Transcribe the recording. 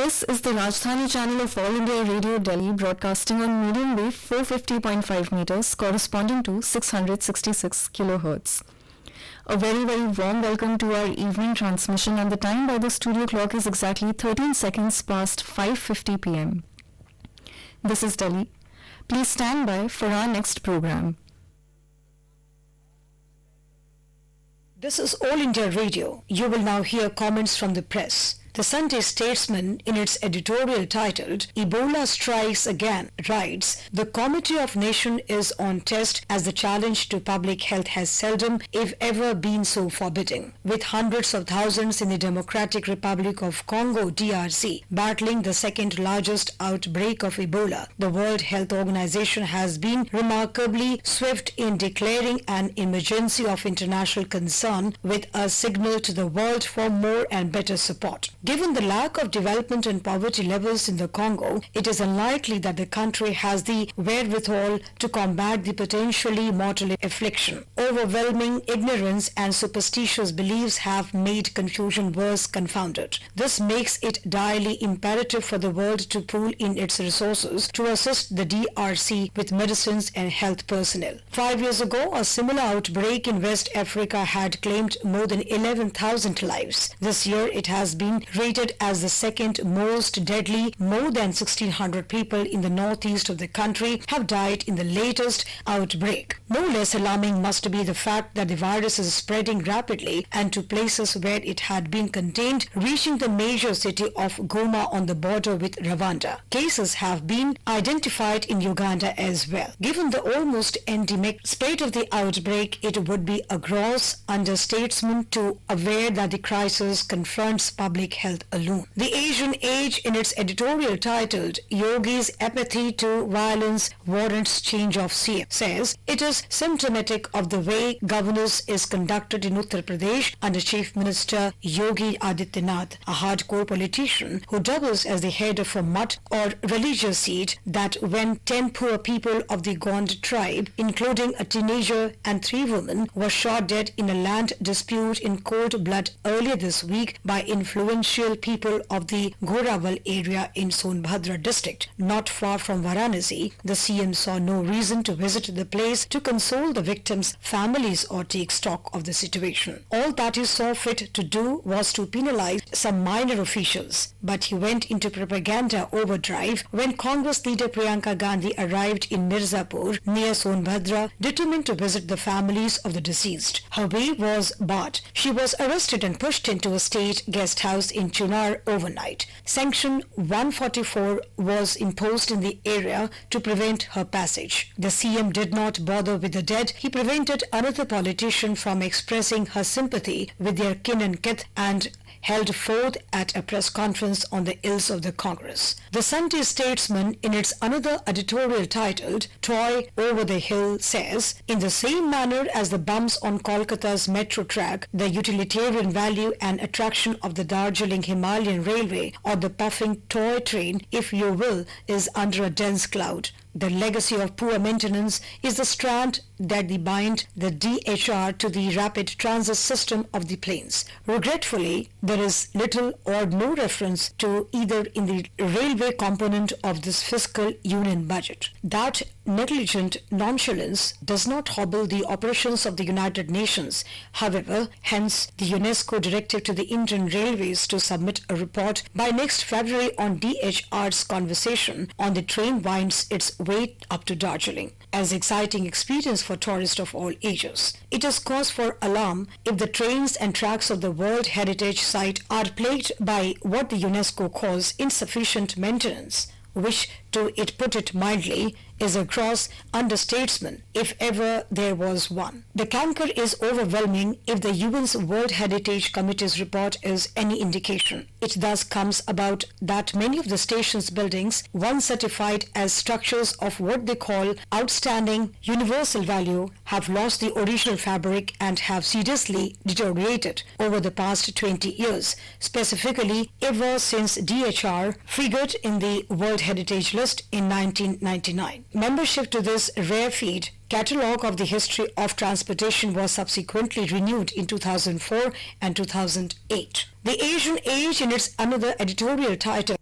This is the Rajdhani channel of All India Radio Delhi, broadcasting on medium wave 450.5 meters corresponding to 666 kilohertz. A very warm welcome to our evening transmission, and the time by the studio clock is exactly 13 seconds past 5:50 p.m. This is Delhi. Please stand by for our next program. This is All India Radio. You will now hear comments from the press. The Sunday Statesman, in its editorial titled Ebola Strikes Again, writes, "The Committee of Nations is on test as the challenge to public health has seldom, if ever, been so forbidding. With hundreds of thousands in the Democratic Republic of Congo, DRC, battling the second largest outbreak of Ebola, the World Health Organization has been remarkably swift in declaring an emergency of international concern with a signal to the world for more and better support. Given the lack of development and poverty levels in the Congo, it is unlikely that the country has the wherewithal to combat the potentially mortal affliction. Overwhelming ignorance and superstitious beliefs have made confusion worse confounded. This makes it direly imperative for the world to pool in its resources to assist the DRC with medicines and health personnel. 5 years ago, a similar outbreak in West Africa had claimed more than 11,000 lives. This year, it has been rated as the second most deadly. More than 1,600 people in the northeast of the country have died in the latest outbreak. No less alarming must be the fact that the virus is spreading rapidly and to places where it had been contained, reaching the major city of Goma on the border with Rwanda. Cases have been identified in Uganda as well. Given the almost endemic spread of the outbreak, it would be a gross understatement to aver that the crisis confronts public health alone. The Asian Age, in its editorial titled Yogi's Apathy to Violence Warrants Change of CM, says it is symptomatic of the way governance is conducted in Uttar Pradesh under Chief Minister Yogi Adityanath, a hardcore politician who doubles as the head of a mutt or religious seat, that when 10 poor people of the Gond tribe, including a teenager and 3 women, were shot dead in a land dispute in cold blood earlier this week by influential people of the Ghorawal area in Sonbhadra district, not far from Varanasi, the CM saw no reason to visit the place to console the victims' families or take stock of the situation. All that he saw fit to do was to penalize some minor officials, but he went into propaganda overdrive when Congress leader Priyanka Gandhi arrived in Mirzapur near Sonbhadra, determined to visit the families of the deceased. Her way was barred. She was arrested and pushed into a state guest house in Chunar overnight. Sanction 144 was imposed in the area to prevent her passage. The CM did not bother with the dead. He prevented another politician from expressing her sympathy with their kin and kith and held forth at a press conference on the ills of the Congress. The Sunday Statesman, in its another editorial titled Toy Over the Hill, says, in the same manner as the bumps on Kolkata's metro track, the utilitarian value and attraction of the Darjeeling Himalayan Railway, or the puffing toy train, if you will, is under a dense cloud. The legacy of poor maintenance is the strand that bind the DHR to the rapid transit system of the plains. Regretfully, there is little or no reference to either in the railway component of this fiscal union budget. That negligent nonchalance does not hobble the operations of the United Nations. However, hence the UNESCO directive to the Indian Railways to submit a report by next February on DHR's conversation on the train winds its way up to Darjeeling as exciting experience for tourists of all ages. It is cause for alarm if the trains and tracks of the World Heritage Site are plagued by what the UNESCO calls insufficient maintenance, which, to put it mildly, is a gross understatement, if ever there was one. The canker is overwhelming if the UN's World Heritage Committee's report is any indication. It thus comes about that many of the station's buildings, once certified as structures of what they call outstanding universal value, have lost the original fabric and have seriously deteriorated over the past 20 years, specifically ever since DHR figured in the World Heritage List in 1999. Membership to this rare feat Catalogue of the History of Transportation was subsequently renewed in 2004 and 2008. The Asian Age, in its another editorial title,